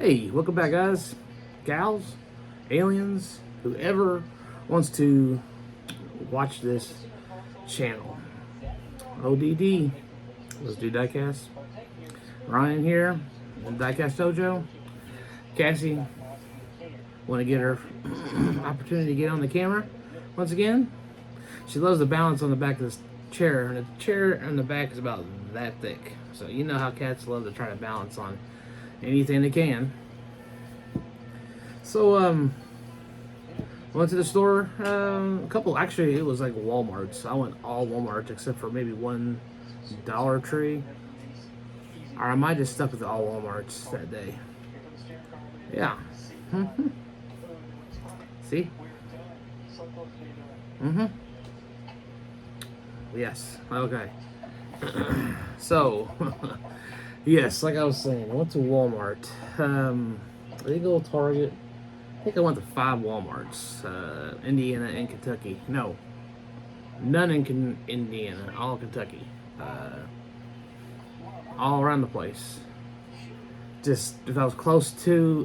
Hey, welcome back, guys, gals, aliens, whoever wants to watch this channel. ODD, let's do Diecast. Ryan here, Diecast Dojo. Cassie, want to get her opportunity to get on the camera once again. She loves the balance on the back of this chair, and the chair on the back is about that thick. So you know how cats love to try to balance on anything they can. So went to the store, a couple, actually it was like Walmart's. I went all Walmart's except for maybe one Dollar Tree, or I might just stuck with all Walmart's that day. Yeah. See? Yes. Okay. So yes, like I was saying, I went to Walmart. I didn't go to Target. I think I went to 5 Walmarts, Indiana and Kentucky. No, none in Indiana, all Kentucky. All around the place. Just if I was close to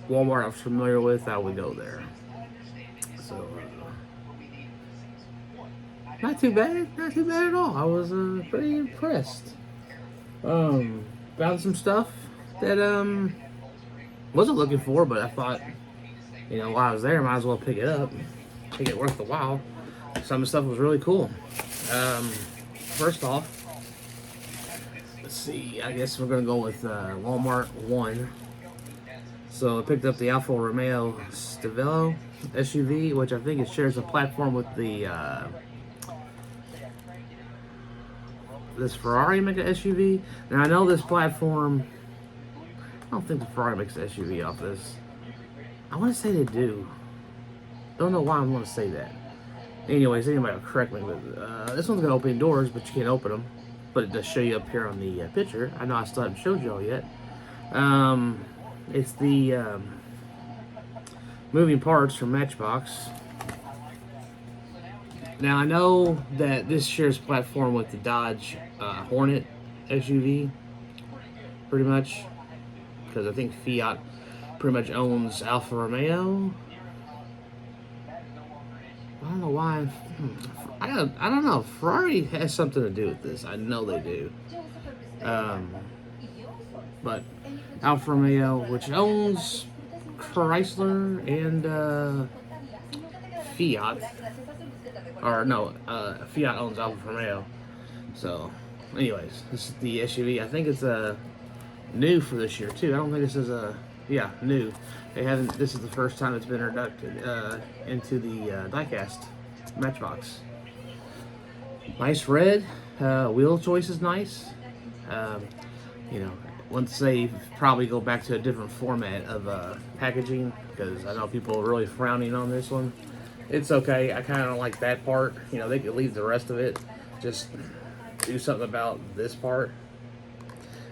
Walmart I was familiar with, I would go there. So not too bad at all. I was pretty impressed. Found some stuff that wasn't looking for, but I thought, you know, while I was there, I might as well pick it up, make it worth the while. Some of the stuff was really cool. First off, let's see, I guess we're gonna go with Walmart 1. So I picked up the Alfa Romeo Stelvio SUV, which I think it shares a platform with the this Ferrari make an SUV. Now I know this platform, I don't think the Ferrari makes an SUV off this. I want to say they do. Don't know why I want to say that. Anyways, anybody will correct me, but this one's got opening doors, but you can't open them. But it does show you up here on the picture. I know I still haven't showed you all yet. It's the moving parts from Matchbox. Now I know that this shares platform with the Dodge Hornet SUV, pretty much, because I think Fiat pretty much owns Alfa Romeo. I don't know why. I don't know. Ferrari has something to do with this. I know they do. But Alfa Romeo, which owns Chrysler and Fiat. Or no, Fiat owns Alfa Romeo. So, anyways, this is the SUV. I think it's new for this year too. I don't think this is new. They haven't. This is the first time it's been introduced into the Diecast Matchbox. Nice red. Wheel choice is nice. You know, once they probably go back to a different format of packaging, because I know people are really frowning on this one. It's okay. I kind of like that part. You know, they could leave the rest of it. Just do something about this part.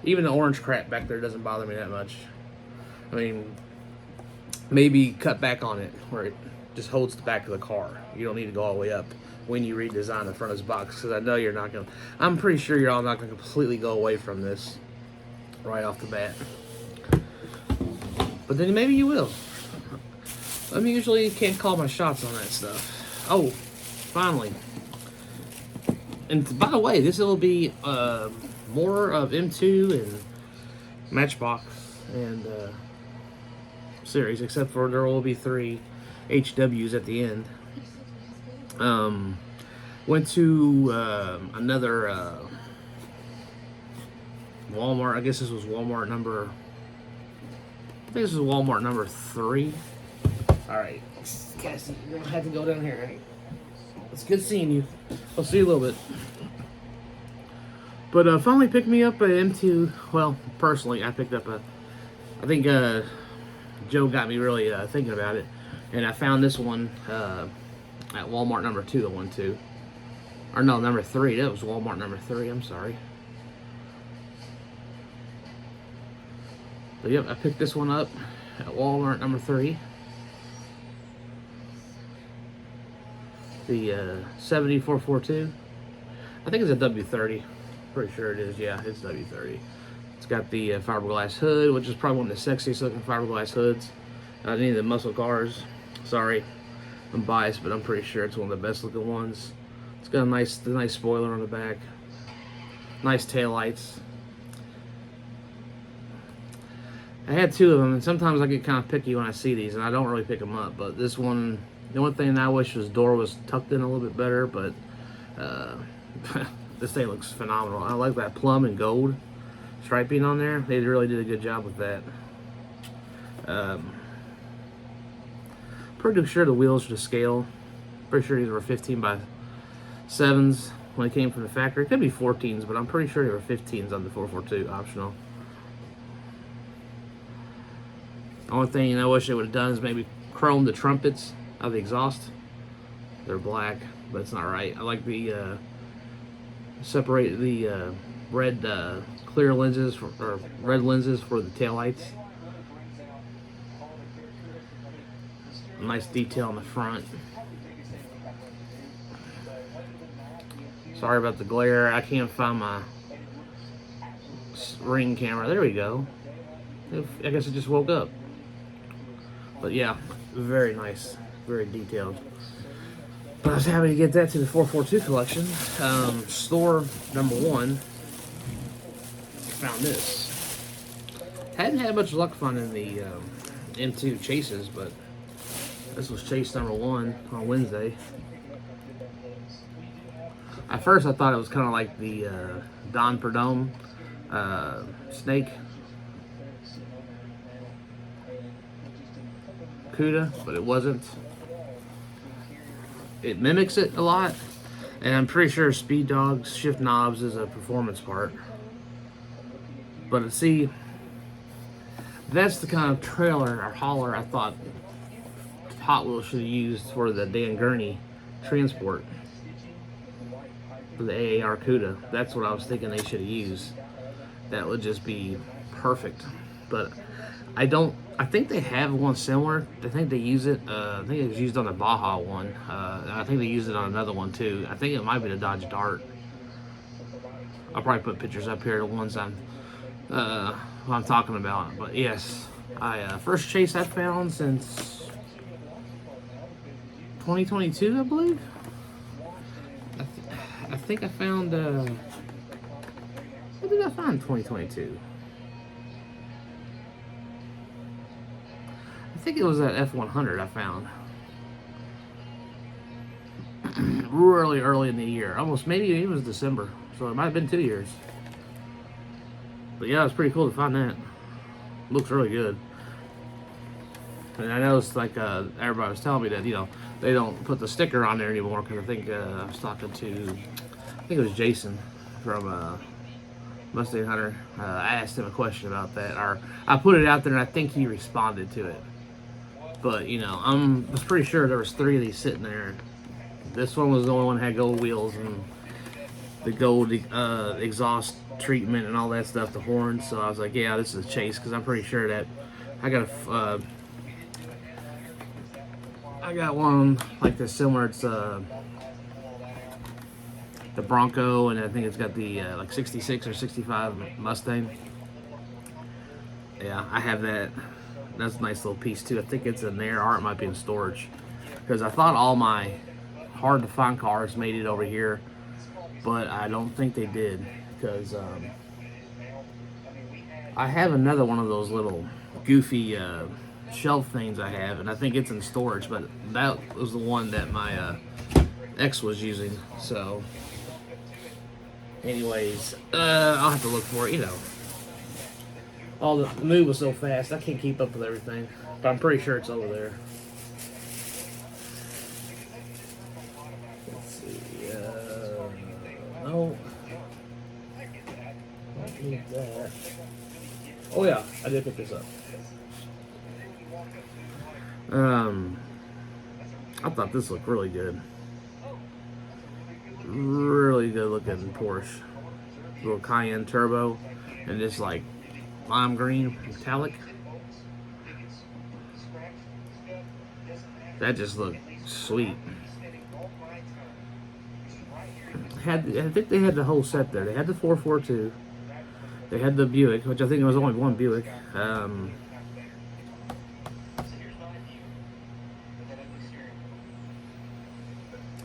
Even the orange crap back there doesn't bother me that much. I mean, maybe cut back on it where it just holds the back of the car. You don't need to go all the way up when you redesign the front of this box, because I know you're not going to. I'm pretty sure you're all not going to completely go away from this right off the bat. But then maybe you will. I usually can't call my shots on that stuff. Oh, finally. And by the way, this will be more of M2 and Matchbox and series, except for there will be 3 HWs at the end. Went to another Walmart. I guess this was Walmart number. I think this is Walmart number 3. All right, Cassie, you're gonna have to go down here. Right? It's good seeing you. I'll see you a little bit. But finally picked me up an M2. Well, personally, I picked up a. I think Joe got me really thinking about it, and I found this one at Walmart number 2. The one 2, or no, number 3. That was Walmart number 3. I'm sorry. But yep, I picked this one up at Walmart number 3. The 7442. I think it's a W30. Pretty sure it is. Yeah, it's W30. It's got the fiberglass hood, which is probably one of the sexiest looking fiberglass hoods. Any of the muscle cars. Sorry, I'm biased, but I'm pretty sure it's one of the best looking ones. It's got a nice spoiler on the back. Nice taillights. I had two of them, and sometimes I get kind of picky when I see these, and I don't really pick them up. But this one, the only thing I wish was door was tucked in a little bit better, but this thing looks phenomenal. I like that plum and gold striping on there. They really did a good job with that. Pretty sure the wheels are to scale. Pretty sure these were 15 by 7s when they came from the factory. It could be 14s, but I'm pretty sure they were 15s on the 442 optional. The only thing I wish they would have done is maybe chrome the trumpets of the exhaust. They're black, but it's not right. I like the separate the red clear lenses or red lenses for the taillights. Nice detail on the front. Sorry about the glare. I can't find my ring camera. There we go. I guess it just woke up. But yeah, very nice, very detailed. But I was happy to get that to the 442 collection. Store number 1. Found this. Hadn't had much luck finding the M2 chases, but this was chase number 1 on Wednesday. At first, I thought it was kind of like the Don Perdome snake CUDA, but it wasn't. It mimics it a lot, and I'm pretty sure Speed Dog's shift knobs is a performance part. But see, that's the kind of trailer or hauler I thought Hot Wheels should have used for the Dan Gurney transport for the AAR CUDA. That's what I was thinking they should have used. That would just be perfect. But I think they have one similar. I think they use it. I think it was used on the Baja one. And I think they used it on another one too. I think it might be the Dodge Dart. I'll probably put pictures up here, the ones I'm talking about. But yes, first chase I've found since 2022, I believe. I think I found. What did I find in 2022? I think it was that F100 I found. Really early in the year. Almost, maybe it was December. So it might have been 2 years. But yeah, it's pretty cool to find that. Looks really good. And I noticed, like, everybody was telling me that, you know, they don't put the sticker on there anymore, because I think I was talking to, I think it was Jason from Mustang Hunter. I asked him a question about that, or I put it out there and I think he responded to it. But, you know, I was pretty sure there was 3 of these sitting there. This one was the only one that had gold wheels and the gold exhaust treatment and all that stuff, the horns. So I was like, yeah, this is a chase, because I'm pretty sure that I got one like this similar. It's the Bronco, and I think it's got the like 66 or 65 Mustang. Yeah, I have that. That's a nice little piece too. I think it's in there, or it might be in storage, because I thought all my hard to find cars made it over here, but I don't think they did, because I have another one of those little goofy shelf things I have, and I think it's in storage, but that was the one that my ex was using. So anyways, I'll have to look for it. You know, all the move was so fast, I can't keep up with everything, but I'm pretty sure it's over there. Let's see, no, don't need that. Oh yeah, I did pick this up. I thought this looked really good. Really good looking Porsche. Little Cayenne turbo, and just like lime green metallic. That just looked sweet. I think they had the whole set there. They had the 442. They had the Buick, which I think there was only one Buick. I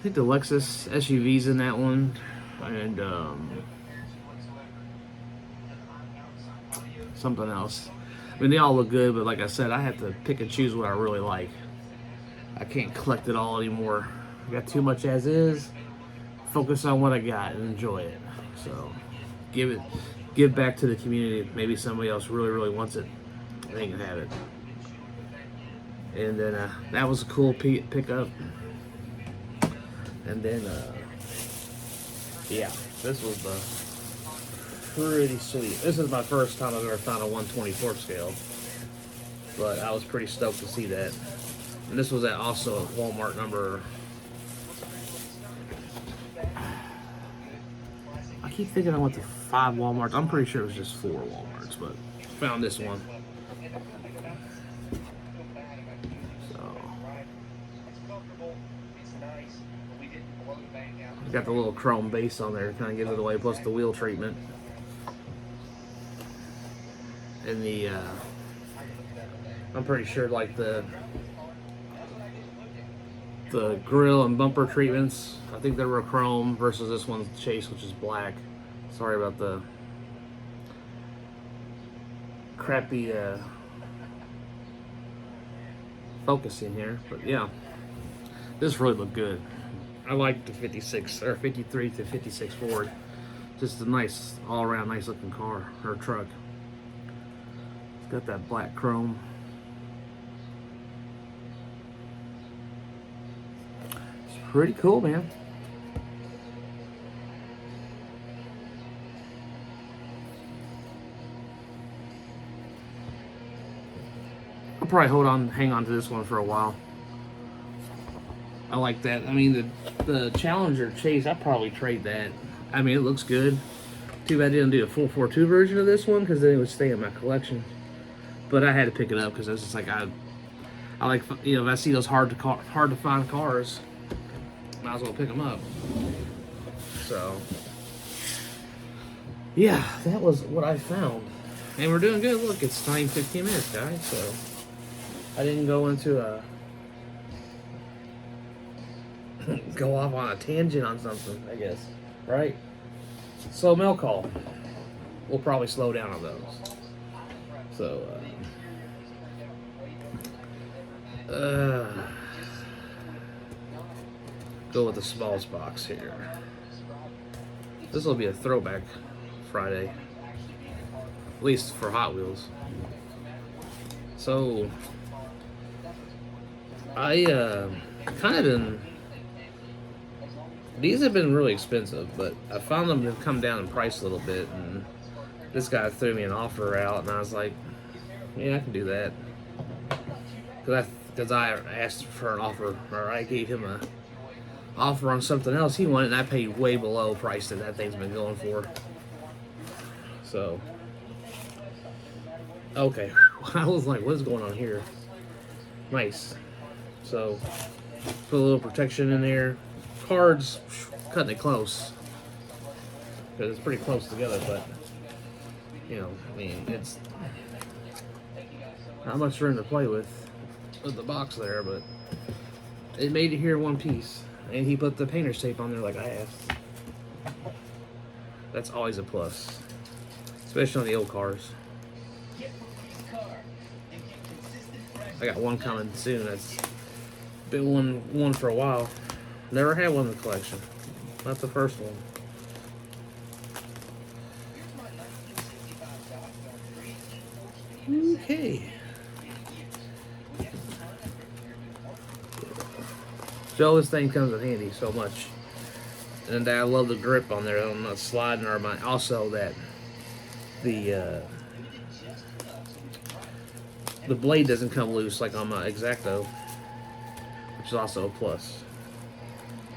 think the Lexus SUV's in that one, and something else. I mean, they all look good, but like I said, I have to pick and choose what I really like. I can't collect it all anymore. I got too much as is. Focus on what I got and enjoy it. So, give back to the community. Maybe somebody else really wants it. They can have it. And then that was a cool pickup. And then, yeah, this was pretty sweet. This is my first time I've ever found a 1/24 scale, but I was pretty stoked to see that. And this was also at Walmart number. I keep thinking I went to 5 Walmarts. I'm pretty sure it was just 4 Walmarts, but found this one. Got the little chrome base on there, kind of gives it away, plus the wheel treatment. And the, I'm pretty sure like the grill and bumper treatments, I think they were chrome versus this one's Chase, which is black. Sorry about the crappy focusing here, but yeah, this really looked good. I like the 56 or 53 to 56 Ford. Just a nice, all-around nice looking car or truck. It's got that black chrome. It's pretty cool, man. I'll probably hang on to this one for a while. I like that. I mean, the Challenger Chase, I'd probably trade that. I mean, it looks good. Too bad I didn't do a 442 version of this one, because then it would stay in my collection. But I had to pick it up because it's just like I like, you know, if I see those hard to find cars, might as well pick them up. So yeah, that was what I found, and we're doing good. Look, it's 15 minutes, guys. So I didn't go into go off on a tangent on something, I guess, right? So mail call, we'll probably slow down on those. So go with the smallest box here. This will be a throwback Friday, at least for Hot Wheels. So I kind of been. These have been really expensive, but I found them to come down in price a little bit, and this guy threw me an offer out, and I was like, yeah, I can do that. Because I asked for an offer, or I gave him a offer on something else he wanted, and I paid way below price that thing's been going for. So, okay. I was like, what is going on here? Nice. So, put a little protection in there. Cards, cutting it close, because it's pretty close together, but you know, I mean, it's not much room to play with the box there, but it made it here in one piece, and he put the painter's tape on there like I asked. That's always a plus, especially on the old cars. I got one coming soon. That's been one for a while. Never had one in the collection. Not the first one. Okay. So this thing comes in handy so much. And I love the grip on there. I'm not sliding or my. Also that the blade doesn't come loose like on my X-Acto, which is also a plus.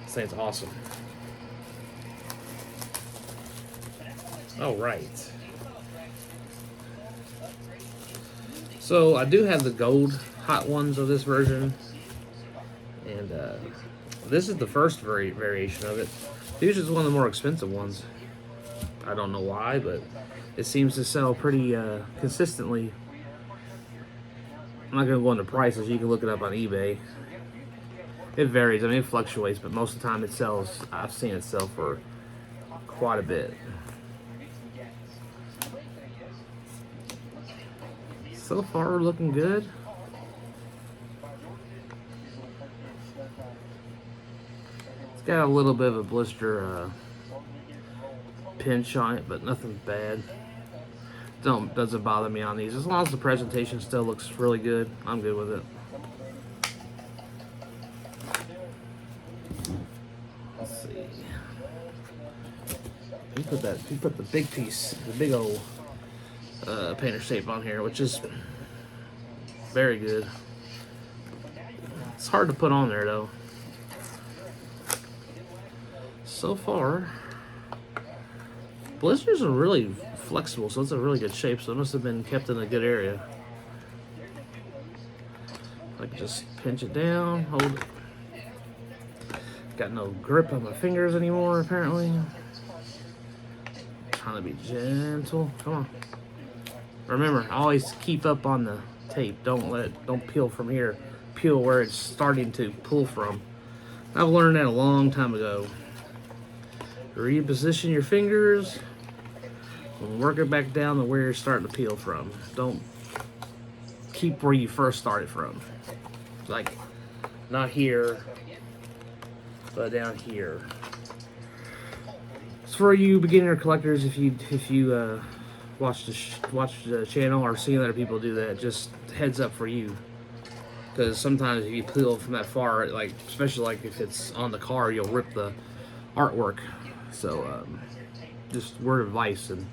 This thing's awesome. All right. So I do have the gold hot ones of this version, and this is the first variation of it. These is one of the more expensive ones. I don't know why, but it seems to sell pretty consistently. I'm not going to go into prices. You can look it up on eBay. It varies. I mean, it fluctuates, but most of the time it sells. I've seen it sell for quite a bit. So far, we're looking good. It's got a little bit of a blister pinch on it, but nothing bad. Doesn't bother me on these. As long as the presentation still looks really good, I'm good with it. Let's see. He put the big piece, the big old painter shape on here, which is very good. It's hard to put on there though. So far, blisters are really flexible, so it's a really good shape. So it must have been kept in a good area. I can just pinch it down, hold it. Got no grip on my fingers anymore, apparently. Trying to be gentle. Come on. Remember, always keep up on the tape. Don't peel from here. Peel where it's starting to pull from. I've learned that a long time ago. Reposition your fingers and work it back down to where you're starting to peel from. Don't keep where you first started from. Like, not here, but down here. It's for you beginner collectors. If you watch the channel or see other people do that, just heads up for you. Because sometimes if you peel from that far, like especially like if it's on the car, you'll rip the artwork. So just word of advice and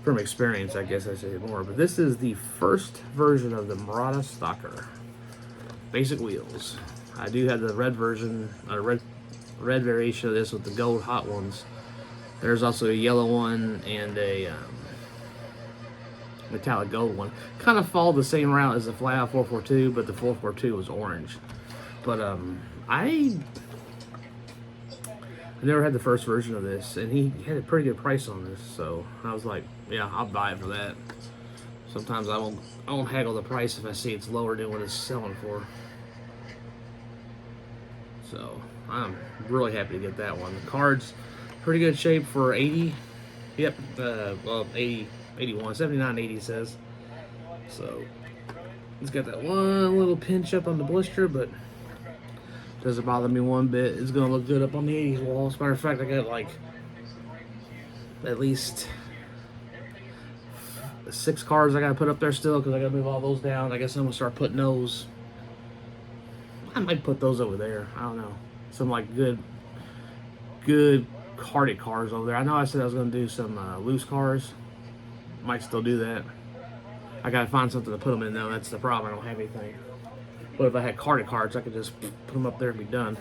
from experience, I guess I say more. But this is the first version of the Murata Stalker basic wheels. I do have the red version, red variation of this with the gold hot ones. There's also a yellow one and a metallic gold one. Kind of followed the same route as the Flat 442, but the 442 was orange. But I never had the first version of this, and he had a pretty good price on this, so I was like, yeah, I'll buy it for that. Sometimes I won't haggle the price if I see it's lower than what it's selling for. So I'm really happy to get that one. The card's pretty good shape for 80. Yep, well 80, 81, 79, 80 says. So it's got that one little pinch up on the blister, but doesn't bother me one bit. It's gonna look good up on the 80s wall. As a matter of fact, I got like at least 6 cards I gotta put up there still because I gotta move all those down. I guess I'm gonna start putting those. I might put those over there. I don't know. Some like good carded cars over there. I know I said I was gonna do some loose cars. Might still do that. I gotta find something to put them in though. That's the problem. I don't have anything. But if I had carded cards, I could just put them up there and be done.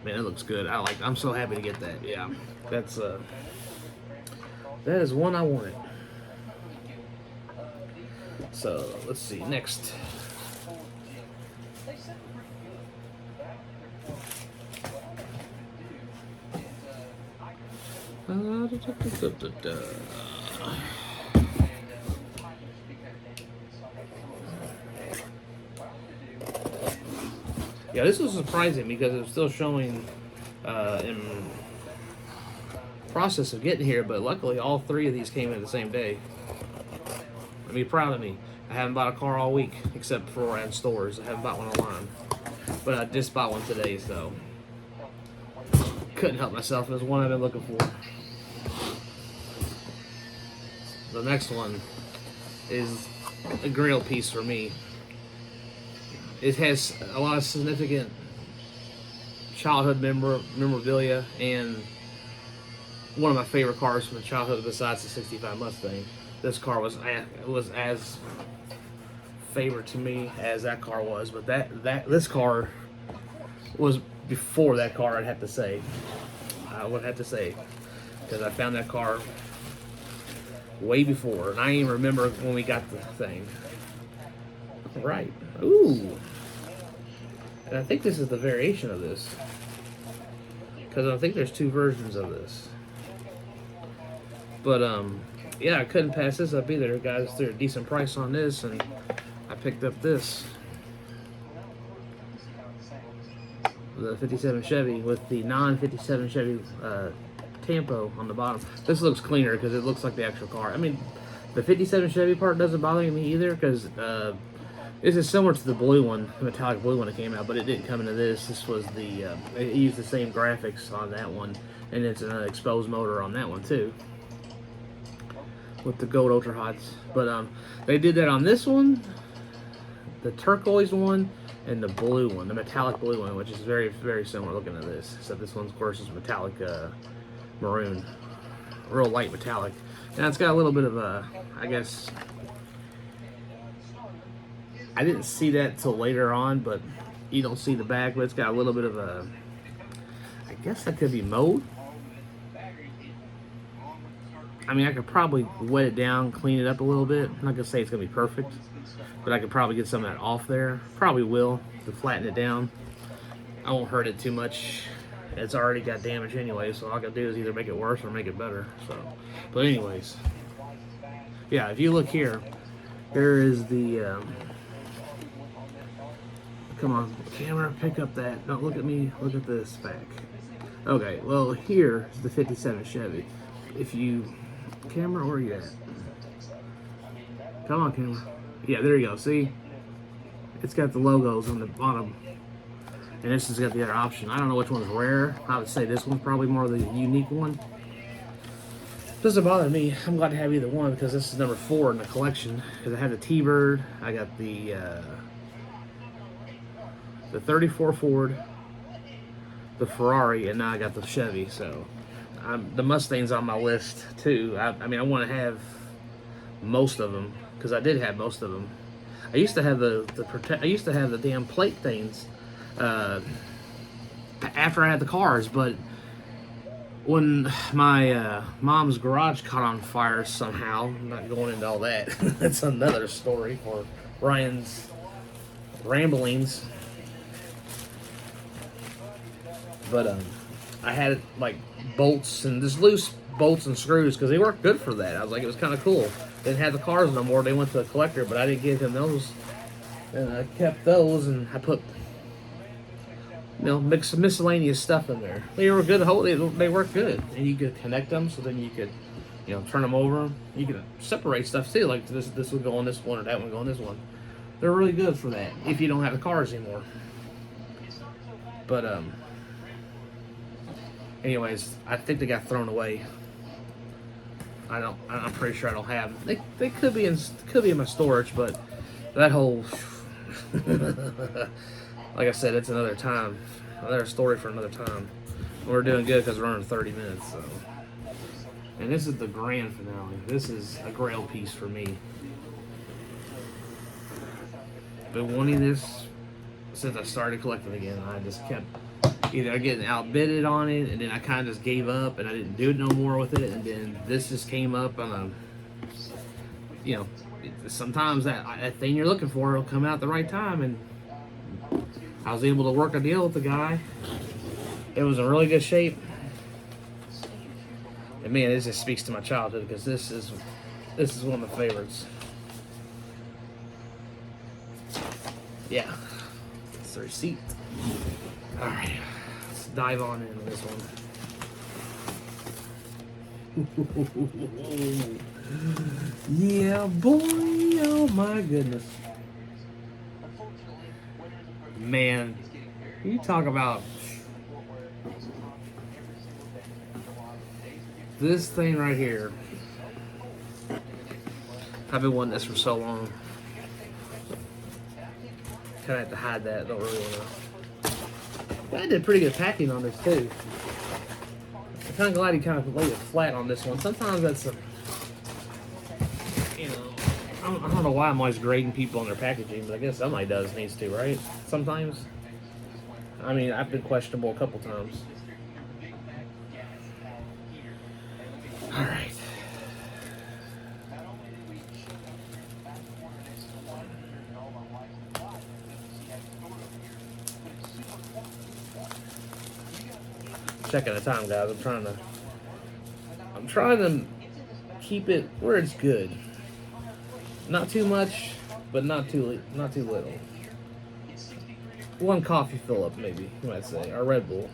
Man, it looks good. I'm so happy to get that. Yeah, that is one I wanted. So let's see next. Yeah, this was surprising because it was still showing in process of getting here, but luckily all 3 of these came in the same day. I mean, proud of me. I haven't bought a car all week except for at stores. I haven't bought one online, but I just bought one today, so couldn't help myself. It was one I've been looking for. The next one is a grail piece for me. It has a lot of significant childhood memorabilia and one of my favorite cars from childhood besides the 65 Mustang. This car was as favorite to me as that car was, but this car was before that car, I'd have to say. I would have to say, because I found that car way before, and I even remember when we got the thing. Right. Ooh. And I think this is the variation of this, because I think there's 2 versions of this. But yeah, I couldn't pass this up either, guys. They're a decent price on this, and I picked up this, the 57 Chevy with the non-57 Chevy tampo on the bottom. This looks cleaner because it looks like the actual car. I mean, the 57 Chevy part doesn't bother me either because this is similar to the blue one, the metallic blue one that came out, but it didn't come into this. This was the, it used the same graphics on that one, and it's an exposed motor on that one too, with the gold ultra hots. But they did that on this one, the turquoise one, and the blue one, the metallic blue one, which is very, very similar looking to this. Except this one, of course, is metallic maroon, real light metallic. Now it's got a little bit of a, I guess, I didn't see that till later on, but you don't see the back, but it's got a little bit of a, I guess that could be mode. I mean, I could probably wet it down, clean it up a little bit. I'm not gonna say it's gonna be perfect, but I could probably get some of that off there. Probably will, to flatten it down. I won't hurt it too much. It's already got damage anyway, so all I gotta do is either make it worse or make it better. So, but anyways, yeah, if you look here, there is the, come on, camera, pick up that. Don't look at me, look at this back. Okay, well, here is the 57 Chevy. If you, camera, where are you at? Come on, camera. Yeah, there you go, see? It's got the logos on the bottom. And this has got the other option. I don't know which one's rare. I would say this one's probably more the unique one. Doesn't bother me. I'm glad to have either one because this is number 4 in the collection. Because I have the T-Bird, I got the 34 Ford, the Ferrari, and now I got the Chevy. So the Mustang's on my list too. I mean, I want to have most of them because I did have most of them. I used to have I used to have the damn plate things after I had the cars, but when my mom's garage caught on fire somehow, I'm not going into all that. That's another story for Ryan's ramblings. But I had like bolts and just loose bolts and screws because they worked good for that. I was like, it was kind of cool. They didn't have the cars no more. They went to a collector, but I didn't give him those. And I kept those, and I put, you know, mix some miscellaneous stuff in there. They were good. They work good, and you could connect them. So then you could, you know, turn them over. You could separate stuff too. Like this would go on this one, or that one go on this one. They're really good for that if you don't have the cars anymore. But anyways, I think they got thrown away. I'm pretty sure I don't have. They could be in my storage, but that whole. Like I said, it's another time. Another story for another time. We're doing good because we're under 30 minutes. So, and this is the grand finale. This is a grail piece for me. Been wanting this since I started collecting again. I just kept either getting outbidded on it, and then I kind of just gave up, and I didn't do it no more with it. And then this just came up on a, you know, sometimes that thing you're looking for will come out at the right time, and I was able to work a deal with the guy. It was in really good shape. And man, this just speaks to my childhood because this is one of my favorites. Yeah, it's the receipt. All right, let's dive on into this one. Yeah, boy, oh my goodness. Man, you talk about this thing right here. I've been wanting this for so long. Kind of have to hide that. Don't really want to. But I did pretty good packing on this too. I'm kind of glad he kind of laid it flat on this one. Sometimes that's a, you know, I don't know why I'm always grading people on their packaging, but I guess somebody needs to, right? Sometimes. I mean, I've been questionable a couple times. All right. Checking the time, guys. I'm trying to keep it where it's good. Not too much, but not too little. One coffee fill up, maybe you might say, or Red Bull.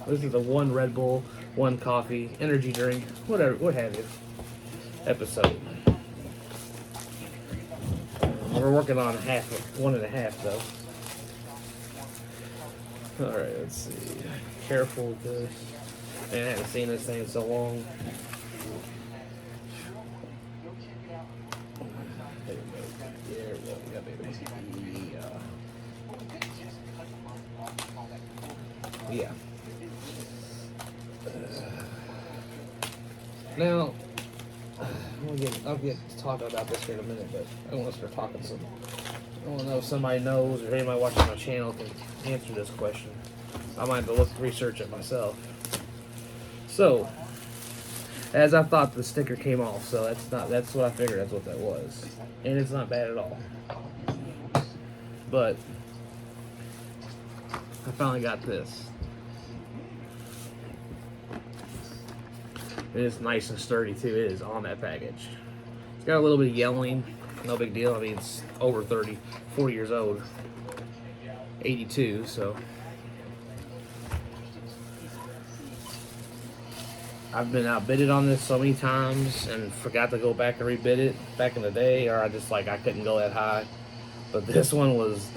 This is the one Red Bull, one coffee, energy drink, whatever, what have you. Episode. We're working on one and a half though. All right, let's see. Careful with this. Man, I haven't seen this thing in so long. There we go. There we go. Yeah, baby. Yeah. Now, I'll get to talking about this here in a minute, but I don't want to start talking some. I want to know if somebody knows or anybody watching my channel can answer this question. I might have to research it myself. So, as I thought, the sticker came off, so that's what I figured that's what that was. And it's not bad at all. But I finally got this. It is nice and sturdy too. It is on that package. It's got a little bit of yellowing. No big deal. I mean, it's over 40 years old. 82, so. I've been outbidded on this so many times and forgot to go back and rebid it back in the day, or I couldn't go that high. But this one was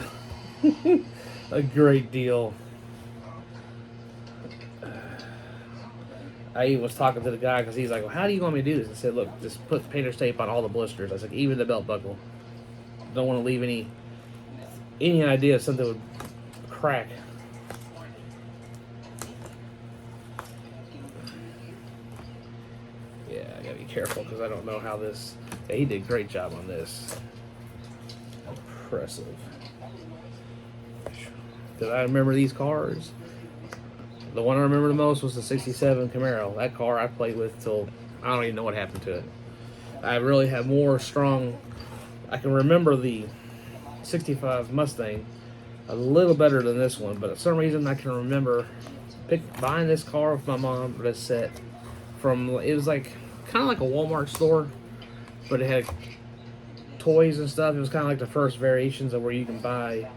a great deal. I was talking to the guy because he's like, well, how do you want me to do this? I said, look, just put painter's tape on all the blisters. I said, even the belt buckle. Don't want to leave any idea of something would crack. Yeah, I gotta be careful because I don't know how this. Yeah, he did a great job on this. Impressive. Because I remember these cars. The one I remember the most was the 67 Camaro. That car I played with till I don't even know what happened to it. I really have more strong. I can remember the 65 Mustang a little better than this one, but for some reason I can remember buying this car with my mom, this set from, it was like kind of like a Walmart store, but it had toys and stuff. It was kind of like the first variations of where you can buy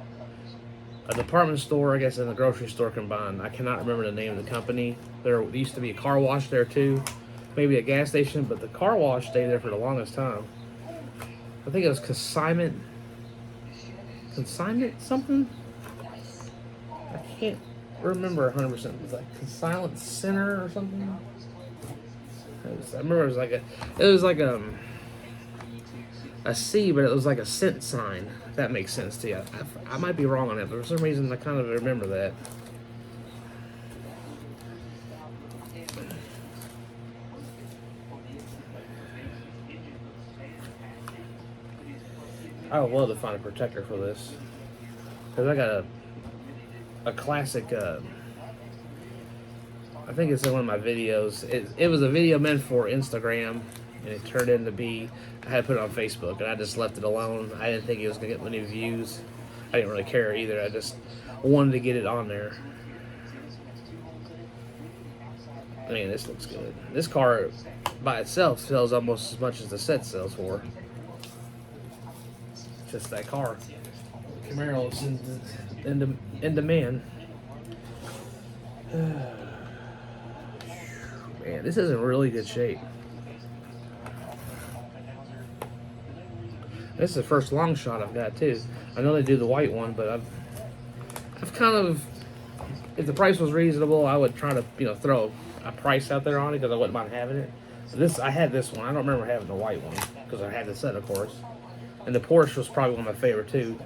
a department store, I guess, and a grocery store combined. I cannot remember the name of the company. There used to be a car wash there too, maybe a gas station, but the car wash stayed there for the longest time. I think it was consignment something. I can't remember 100%. It was like Consignment Center or something. I remember it was like a C, but it was like a cent sign. If that makes sense to you. I might be wrong on it, but for some reason I kind of remember that. I would love to find a protector for this, because I got a classic. I think it's in one of my videos. It was a video meant for Instagram, and it turned into be. I had to put it on Facebook, and I just left it alone. I didn't think it was gonna get many views. I didn't really care either. I just wanted to get it on there. I mean, this looks good. This car by itself sells almost as much as the set sells for. Just that car. Camaro's in demand. Man, this is in really good shape. This is the first long shot I've got too. I know they do the white one, but I've kind of, if the price was reasonable, I would try to throw a price out there on it because I wouldn't mind having it. So I had this one. I don't remember having the white one because I had the set, of course. And the Porsche was probably one of my favorite too.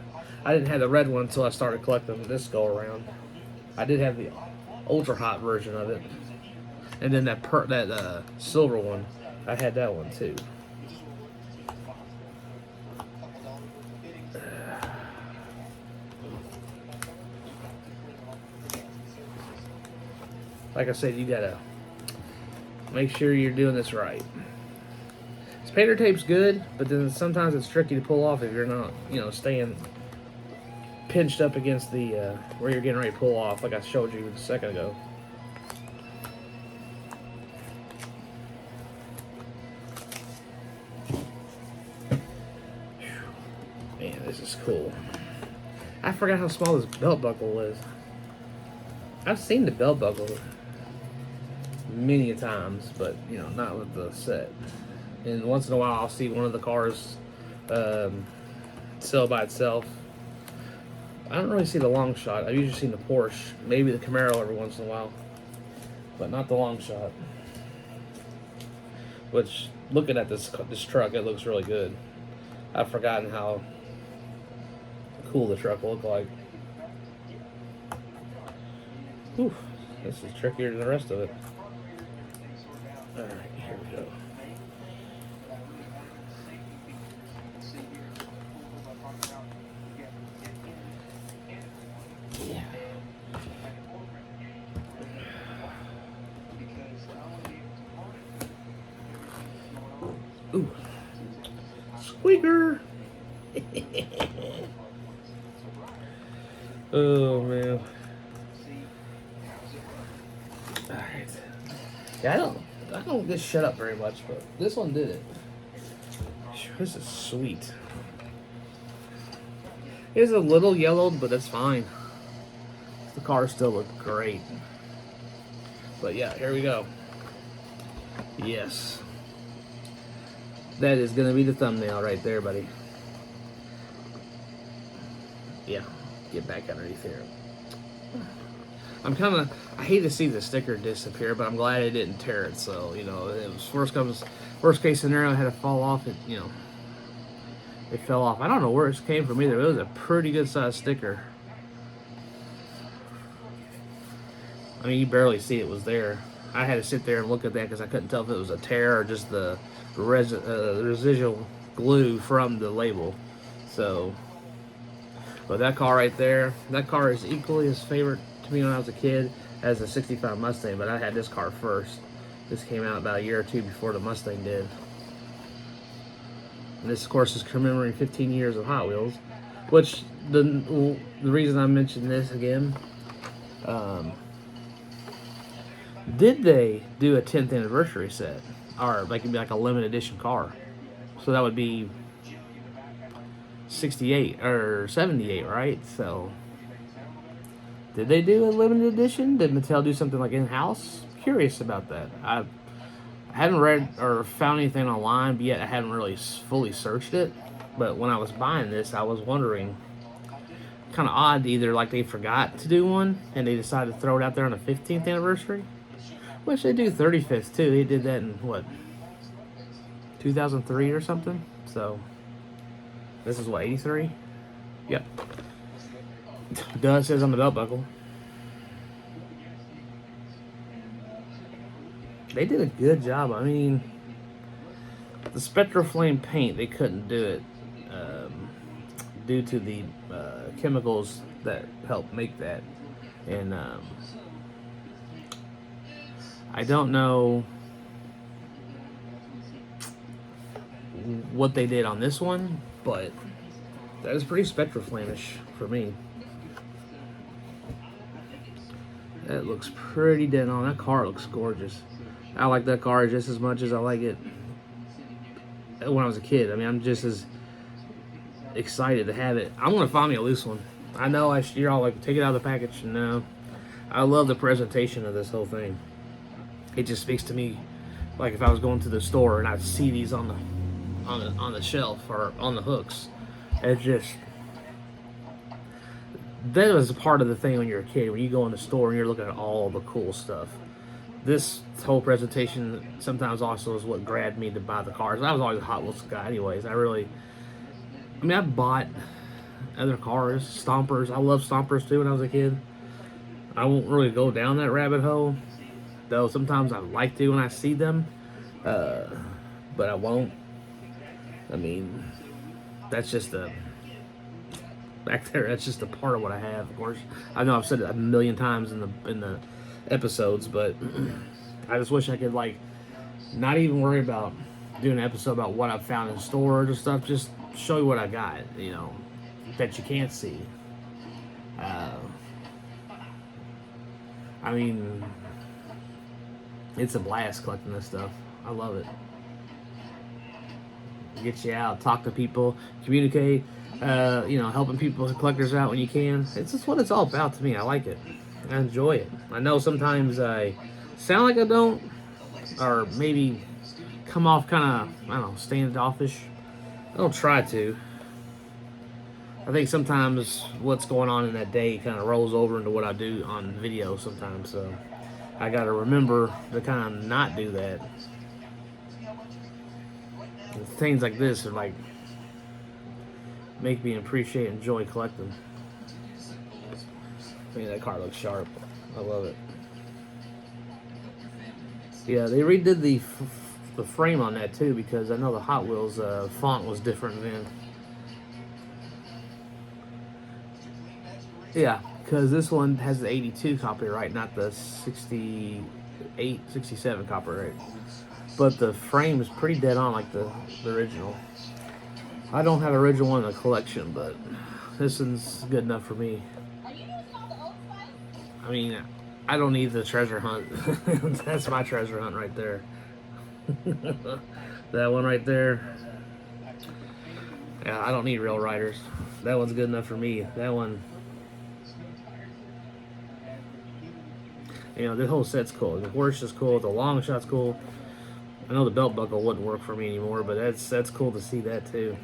I didn't have the red one until I started collecting this go around. I did have the ultra hot version of it, and then that silver one. I had that one too. Like I said, you gotta make sure you're doing this right. This painter tape's good, but then sometimes it's tricky to pull off if you're not, staying pinched up against the where you're getting ready to pull off, like I showed you a second ago. Man, this is cool. I forgot how small this belt buckle is. I've seen the belt buckle many a times, but you know, not with the set. And once in a while, I'll see one of the cars sell by itself. I don't really see the long shot. I've usually seen the Porsche, maybe the Camaro every once in a while, but not the long shot. Which, looking at this truck, it looks really good. I've forgotten how cool the truck will look like. Whew, this is trickier than the rest of it. Alright, here we go. Yeah. Ooh. Squeaker! Oh, man. Alright. Yeah, I don't get shut up very much, but this one did it. This is sweet. It's a little yellowed, but that's fine. The car still looks great. But yeah, here we go. Yes. That is going to be the thumbnail right there, buddy. Yeah, get back underneath here. I hate to see the sticker disappear, but I'm glad it didn't tear it. So, you know, it was worst case scenario, it had to fall off. It, you know, it fell off. I don't know where it came from either. It was a pretty good sized sticker. I mean, you barely see it was there. I had to sit there and look at that because I couldn't tell if it was a tear or just the residual glue from the label. So, but that car right there, that car is equally as favorite to me when I was a kid as the 65 Mustang, but I had this car first. This came out about a year or two before the Mustang did. And this, of course, is commemorating 15 years of Hot Wheels, which the reason I mentioned this again, did they do a 10th anniversary set? Or like it'd be like a limited edition car. So that would be 68 or 78, right? So did they do a limited edition? Did Mattel do something like in-house? Curious about that. I hadn't read or found anything online, but yet I hadn't really fully searched it. But when I was buying this, I was wondering, kind of odd, either like they forgot to do one and they decided to throw it out there on the 15th anniversary, which they do 35th too. They did that in what, 2003 or something. So this is what, 83? Yep. Duh, says on the belt buckle. They did a good job. I mean, the Spectral Flame paint, they couldn't do it due to the chemicals that help make that. And I don't know what they did on this one, but that is pretty Spectral Flame-ish for me. That looks pretty dead on. That car looks gorgeous. I like that car just as much as I like it when I was a kid. I mean, I'm just as excited to have it. I'm gonna find me a loose one. I know you're all like, take it out of the package. No, I love the presentation of this whole thing. It just speaks to me like if I was going to the store and I'd see these on the shelf or on the hooks. It just, that was a part of the thing when you're a kid. When you go in the store and you're looking at all the cool stuff. This whole presentation sometimes also is what grabbed me to buy the cars. I was always a Hot Wheels guy anyways. I bought other cars, Stompers. I loved Stompers too when I was a kid. I won't really go down that rabbit hole, though sometimes I like to when I see them, but I won't. I mean, that's just back there. That's just a part of what I have. Of course, I know I've said it a million times in the episodes, but I just wish I could like not even worry about doing an episode about what I've found in stores or stuff. Just show you what I got, you know, that you can't see. I mean, it's a blast collecting this stuff. I love it. Get you out, talk to people, communicate, helping people, collectors out when you can. It's just what it's all about to me. I like it. I enjoy it. I know sometimes I sound like I don't, or maybe come off kind of, I don't know, standoffish. I don't try to. I think sometimes what's going on in that day kind of rolls over into what I do on video sometimes. So I got to remember to kind of not do that. And things like this are like make me appreciate and enjoy collecting. I mean, that card looks sharp. I love it. Yeah, they redid the frame on that too, because I know the Hot Wheels font was different then. Yeah, because this one has the 82 copyright, not the 68, 67 copyright. But the frame is pretty dead on like the original. I don't have the original one in the collection, but this one's good enough for me. I mean, I don't need the treasure hunt. That's my treasure hunt right there. That one right there. Yeah, I don't need Real Riders. That one's good enough for me. That one. The whole set's cool. The horse is cool. The long shot's cool. I know the belt buckle wouldn't work for me anymore, but that's cool to see that too.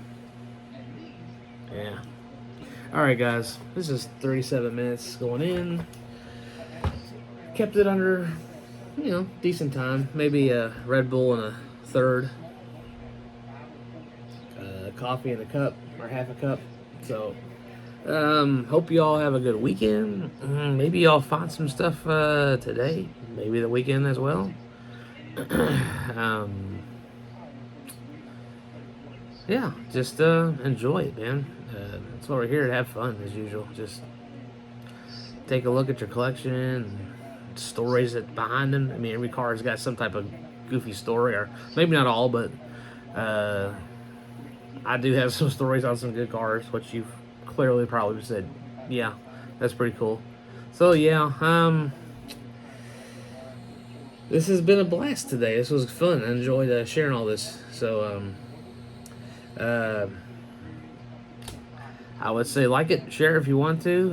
Yeah. All right, guys. This is 37 minutes going in. Kept it under, decent time. Maybe a Red Bull and a third. Coffee in a cup or half a cup. So, hope you all have a good weekend. Maybe y'all find some stuff today. Maybe the weekend as well. Yeah, just enjoy it, man. That's why we're here, to have fun as usual. Just take a look at your collection and stories that behind them. I mean, every card's got some type of goofy story, or maybe not all, but I do have some stories on some good cards, which you've clearly probably said, yeah, that's pretty cool. So yeah, this has been a blast today. This was fun. I enjoyed sharing all this. So I would say like it, share if you want to.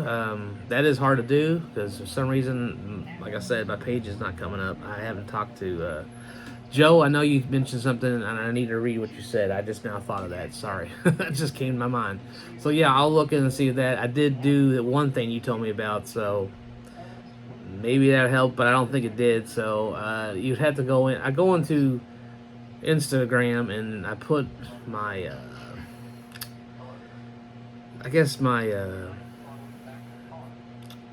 That is hard to do because for some reason, like I said, my page is not coming up. I haven't talked to Joe. I know you mentioned something and I need to read what you said. I just now thought of that. Sorry. That just came to my mind. So yeah, I'll look in and see that. I did do the one thing you told me about, so maybe that helped, but I don't think it did. So you'd have to go in. I go into Instagram and I put my my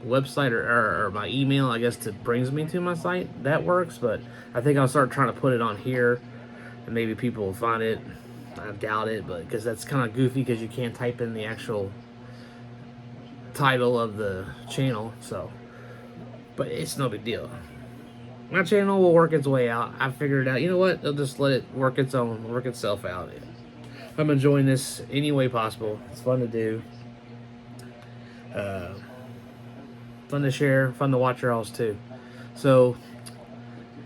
website or my email, I guess, that brings me to my site. That works, but I think I'll start trying to put it on here and maybe people will find it. I doubt it, but because that's kind of goofy because you can't type in the actual title of the channel. So, but it's no big deal. My channel will work its way out. I figured it out. You know what? I'll just let it work itself out. I'm enjoying this any way possible. It's fun to do. Fun to share. Fun to watch your alls too. So,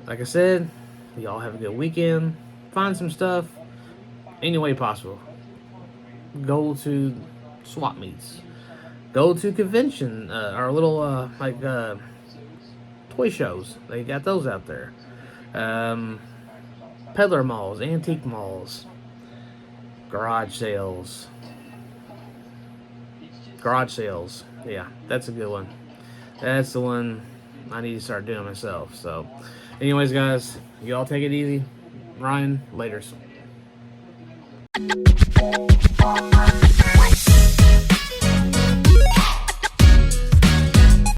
like I said, y'all have a good weekend. Find some stuff any way possible. Go to swap meets. Go to convention or little toy shows. They got those out there. Peddler malls, antique malls, garage sales. Yeah, that's a good one. That's the one I need to start doing myself. So, anyways, guys, you all take it easy. Ryan, laters.